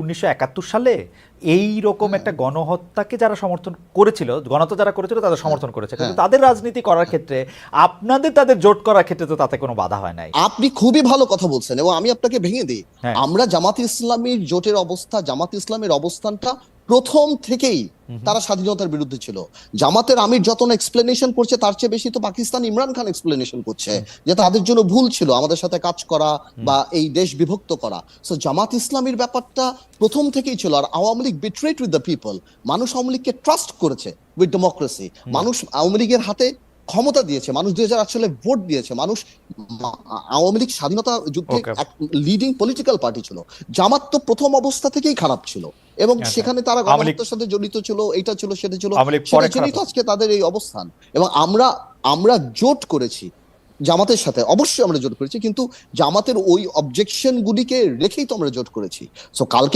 1971 সালে এই রকম একটা গণহত্যাকে যারা সমর্থন করেছিল, গণহত্যা যারা করেছিল তাদের সমর্থন করেছে, কিন্তু তাদের রাজনীতি করার ক্ষেত্রে তাদের জোট করার ক্ষেত্রে তো তাতে কোনো বাধা হয় নাই। আপনি খুবই ভালো কথা বলছেন এবং আমি আপনাকে ভেঙে দিই। হ্যাঁ। আমরা জামাত ইসলামীর জোটের অবস্থা, জামাত ইসলামের অবস্থানটা প্রথম থেকেই তারা স্বাধীনতার বিরুদ্ধে ছিল। জামাতের আমির যত না এক্সপ্লেনেশন করছে তার চেয়ে বেশি তো পাকিস্তান ইমরান খান এক্সপ্লেনেশন করছে যে তাদের জন্য ভুল ছিল আমাদের সাথে কাজ করা বা এই দেশ বিভক্ত করা। সো জামাত ইসলামীর ব্যাপারটা প্রথম থেকেই ছিল। আর Awami League betrayed with the people, মানুষ আওয়ামী লীগকে ট্রাস্ট করেছে উইথ ডেমোক্রেসি। মানুষ আওয়ামী লীগের হাতে ক্ষমতা দিয়েছে, মানুষ 2008 সালে ভোট দিয়েছে, মানুষ আওয়ামী লীগ স্বাধীনতা যুদ্ধে লিডিং পলিটিক্যাল পার্টি ছিল। জামাত তো প্রথম অবস্থা থেকেই খারাপ ছিল এবং সেখানে তারা গণহত্যার সাথে জড়িত ছিল, এটা ছিল সেটা ছিল, সেটার জন্যই তো আজকে তাদের এই অবস্থান। এবং আমরা জোট করেছি জামাতের সাথে, অবশ্যই আমরা জোট করেছি, কিন্তু জামাতের ওই অবজেকশন গুলিকে রেখেই তো আমরা জোট করেছি। সো কালকে